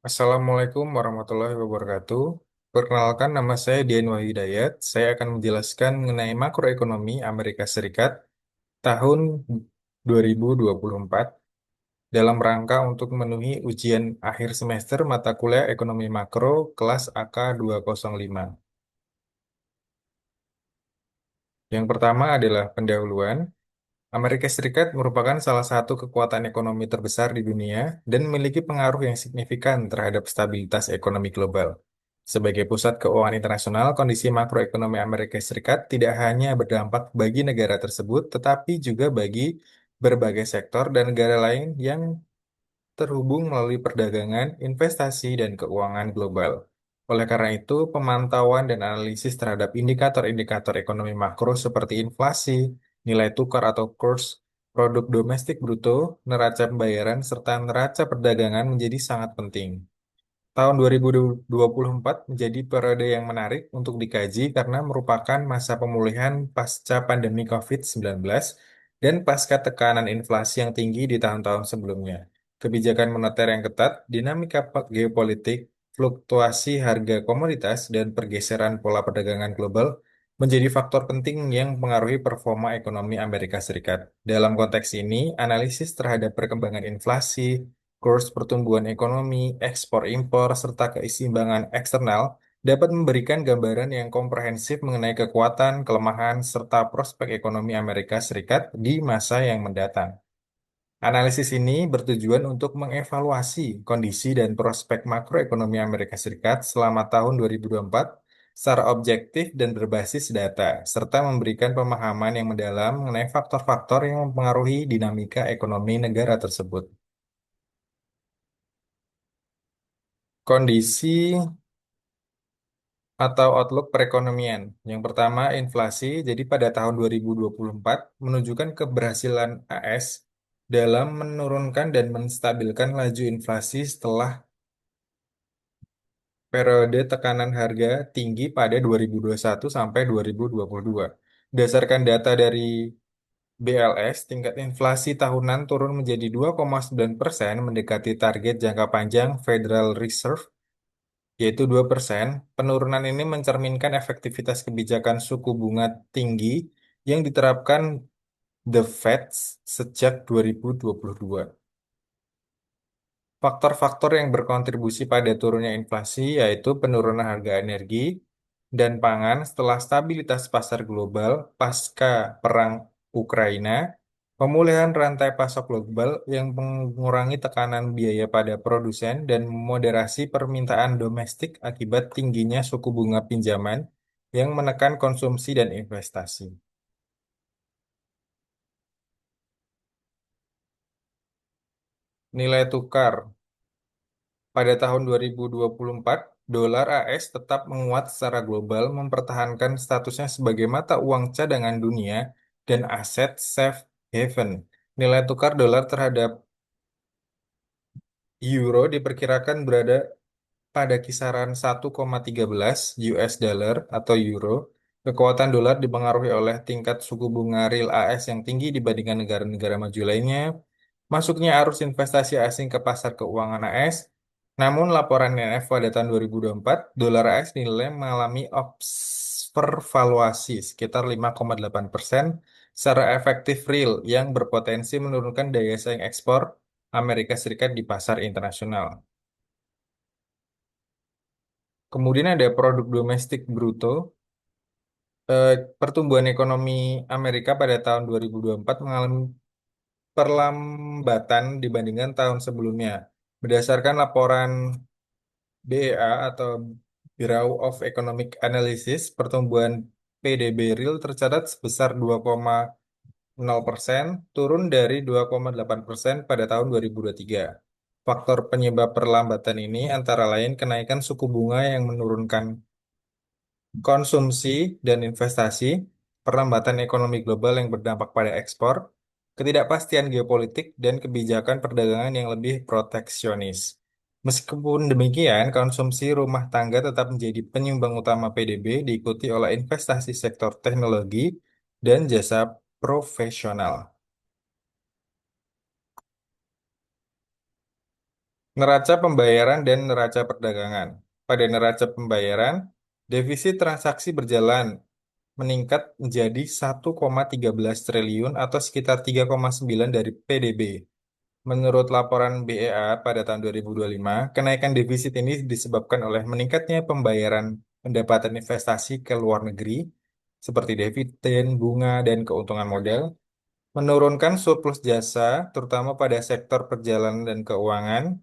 Assalamualaikum warahmatullahi wabarakatuh. Perkenalkan, nama saya Dian Wahidayat. Saya akan menjelaskan mengenai makroekonomi Amerika Serikat tahun 2024 dalam rangka untuk memenuhi ujian akhir semester mata kuliah Ekonomi Makro kelas AK 205. Yang pertama adalah pendahuluan. Amerika Serikat merupakan salah satu kekuatan ekonomi terbesar di dunia dan memiliki pengaruh yang signifikan terhadap stabilitas ekonomi global. Sebagai pusat keuangan internasional, kondisi makroekonomi Amerika Serikat tidak hanya berdampak bagi negara tersebut, tetapi juga bagi berbagai sektor dan negara lain yang terhubung melalui perdagangan, investasi, dan keuangan global. Oleh karena itu, pemantauan dan analisis terhadap indikator-indikator ekonomi makro seperti inflasi, nilai tukar atau kurs, produk domestik bruto, neraca pembayaran, serta neraca perdagangan menjadi sangat penting. Tahun 2024 menjadi periode yang menarik untuk dikaji karena merupakan masa pemulihan pasca pandemi COVID-19 dan pasca tekanan inflasi yang tinggi di tahun-tahun sebelumnya. Kebijakan moneter yang ketat, dinamika geopolitik, fluktuasi harga komoditas, dan pergeseran pola perdagangan global menjadi faktor penting yang mempengaruhi performa ekonomi Amerika Serikat. Dalam konteks ini, analisis terhadap perkembangan inflasi, kurs pertumbuhan ekonomi, ekspor-impor, serta keseimbangan eksternal dapat memberikan gambaran yang komprehensif mengenai kekuatan, kelemahan, serta prospek ekonomi Amerika Serikat di masa yang mendatang. Analisis ini bertujuan untuk mengevaluasi kondisi dan prospek makroekonomi Amerika Serikat selama tahun 2024 secara objektif dan berbasis data, serta memberikan pemahaman yang mendalam mengenai faktor-faktor yang mempengaruhi dinamika ekonomi negara tersebut. Kondisi atau outlook perekonomian. Yang pertama, inflasi. Jadi pada tahun 2024 menunjukkan keberhasilan AS dalam menurunkan dan menstabilkan laju inflasi setelah periode tekanan harga tinggi pada 2021 sampai 2022. Berdasarkan data dari BLS, tingkat inflasi tahunan turun menjadi 2,9%, mendekati target jangka panjang Federal Reserve yaitu 2%. Penurunan ini mencerminkan efektivitas kebijakan suku bunga tinggi yang diterapkan The Fed sejak 2022. Faktor-faktor yang berkontribusi pada turunnya inflasi yaitu penurunan harga energi dan pangan setelah stabilitas pasar global pasca Perang Ukraina, pemulihan rantai pasok global yang mengurangi tekanan biaya pada produsen dan moderasi permintaan domestik akibat tingginya suku bunga pinjaman yang menekan konsumsi dan investasi. Nilai tukar pada tahun 2024, dolar AS tetap menguat secara global, mempertahankan statusnya sebagai mata uang cadangan dunia dan aset safe haven. Nilai tukar dolar terhadap euro diperkirakan berada pada kisaran 1,13 US dollar atau euro. Kekuatan dolar dipengaruhi oleh tingkat suku bunga real AS yang tinggi dibandingkan negara-negara maju lainnya, masuknya arus investasi asing ke pasar keuangan AS. Namun laporan IMF pada tahun 2024, dolar AS dinilai mengalami overvaluasi sekitar 5,8% secara efektif real yang berpotensi menurunkan daya saing ekspor Amerika Serikat di pasar internasional. Kemudian ada produk domestik bruto. Eh, Pertumbuhan ekonomi Amerika pada tahun 2024 mengalami perlambatan dibandingkan tahun sebelumnya. Berdasarkan laporan BEA atau Bureau of Economic Analysis, pertumbuhan PDB real tercatat sebesar 2,0%, turun dari 2,8% pada tahun 2023. Faktor penyebab perlambatan ini antara lain kenaikan suku bunga yang menurunkan konsumsi dan investasi, perlambatan ekonomi global yang berdampak pada ekspor, ketidakpastian geopolitik, dan kebijakan perdagangan yang lebih proteksionis. Meskipun demikian, konsumsi rumah tangga tetap menjadi penyumbang utama PDB, diikuti oleh investasi sektor teknologi dan jasa profesional. Neraca pembayaran dan neraca perdagangan. Pada neraca pembayaran, defisit transaksi berjalan meningkat menjadi 1,13 triliun atau sekitar 3,9 dari PDB. Menurut laporan BEA pada tahun 2025, kenaikan defisit ini disebabkan oleh meningkatnya pembayaran pendapatan investasi ke luar negeri, seperti dividen, bunga, dan keuntungan modal, menurunkan surplus jasa, terutama pada sektor perjalanan dan keuangan.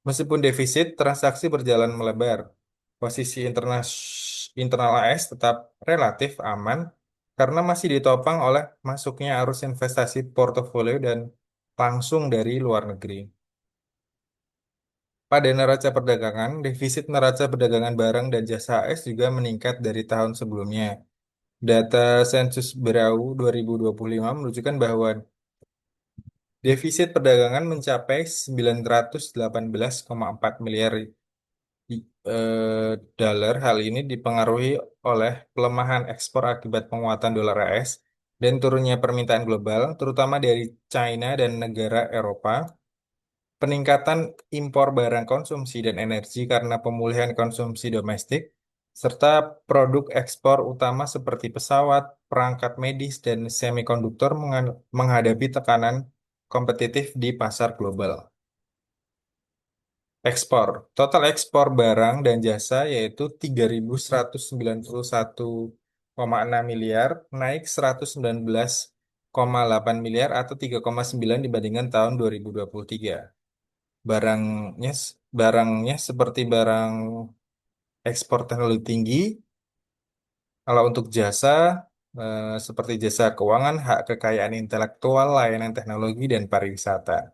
Meskipun defisit transaksi berjalan melebar, posisi internal AS tetap relatif aman karena masih ditopang oleh masuknya arus investasi portofolio dan langsung dari luar negeri. Pada neraca perdagangan, defisit neraca perdagangan barang dan jasa AS juga meningkat dari tahun sebelumnya. Data Sensus Berau 2025 menunjukkan bahwa defisit perdagangan mencapai 918,4 miliar dolar. Hal ini dipengaruhi oleh pelemahan ekspor akibat penguatan dolar AS dan turunnya permintaan global, terutama dari China dan negara Eropa. Peningkatan impor barang konsumsi dan energi karena pemulihan konsumsi domestik, serta produk ekspor utama seperti pesawat, perangkat medis, dan semikonduktor menghadapi tekanan kompetitif di pasar global. Ekspor. Total ekspor barang dan jasa yaitu 3.191,6 miliar, naik 119,8 miliar atau 3,9 dibandingkan tahun 2023. Barangnya barangnya seperti barang ekspor teknologi tinggi. Kalau untuk jasa seperti jasa keuangan, hak kekayaan intelektual, layanan teknologi dan pariwisata.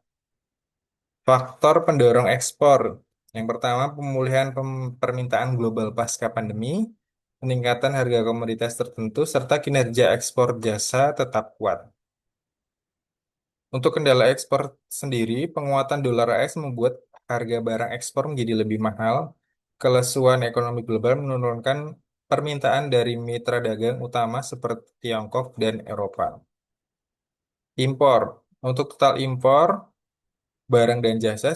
Faktor pendorong ekspor. Yang pertama, pemulihan permintaan global pasca pandemi, peningkatan harga komoditas tertentu, serta kinerja ekspor jasa tetap kuat. Untuk kendala ekspor sendiri, penguatan dolar AS membuat harga barang ekspor menjadi lebih mahal. Kelesuan ekonomi global menurunkan permintaan dari mitra dagang utama seperti Tiongkok dan Eropa. Impor. Untuk total impor barang dan jasa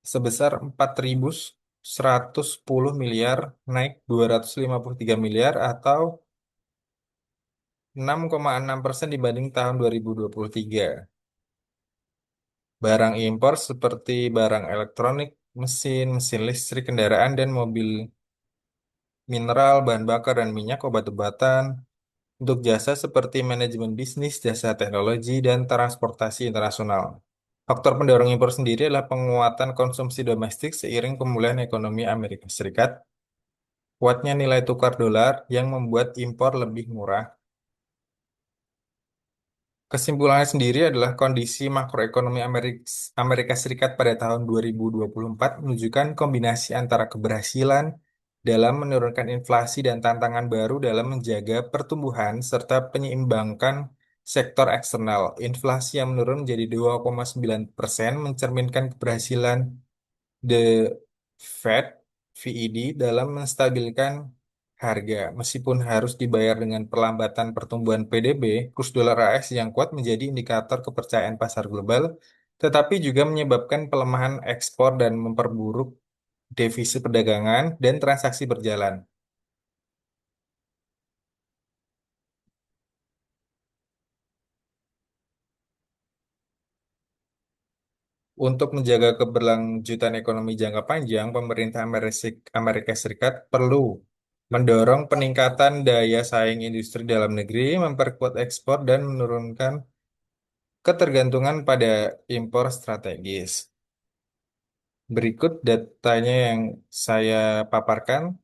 sebesar 4.110 miliar, naik 253 miliar atau 6,6% dibanding tahun 2023. Barang impor seperti barang elektronik, mesin, mesin listrik, kendaraan, dan mobil mineral, bahan bakar, dan minyak, obat-obatan. Untuk jasa seperti manajemen bisnis, jasa teknologi, dan transportasi internasional. Faktor pendorong impor sendiri adalah penguatan konsumsi domestik seiring pemulihan ekonomi Amerika Serikat, kuatnya nilai tukar dolar yang membuat impor lebih murah. Kesimpulannya sendiri adalah kondisi makroekonomi Amerika Serikat pada tahun 2024 menunjukkan kombinasi antara keberhasilan dalam menurunkan inflasi dan tantangan baru dalam menjaga pertumbuhan serta penyeimbangkan sektor eksternal. Inflasi yang menurun menjadi 2,9% mencerminkan keberhasilan The Fed (FED) dalam menstabilkan harga. Meskipun harus dibayar dengan perlambatan pertumbuhan PDB, kurs dolar AS yang kuat menjadi indikator kepercayaan pasar global, tetapi juga menyebabkan pelemahan ekspor dan memperburuk defisit perdagangan dan transaksi berjalan. Untuk menjaga keberlanjutan ekonomi jangka panjang, pemerintah Amerika Serikat perlu mendorong peningkatan daya saing industri dalam negeri, memperkuat ekspor, dan menurunkan ketergantungan pada impor strategis. Berikut datanya yang saya paparkan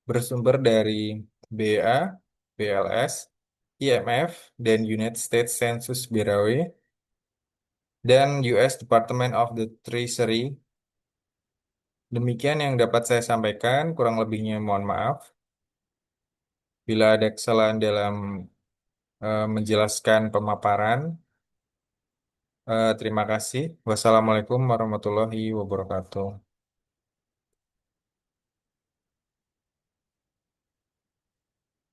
bersumber dari BA, BLS, IMF, dan United States Census Bureau, dan US Department of the Treasury. Demikian yang dapat saya sampaikan, kurang lebihnya mohon maaf. Bila ada kesalahan dalam menjelaskan pemaparan, terima kasih. Wassalamualaikum warahmatullahi wabarakatuh.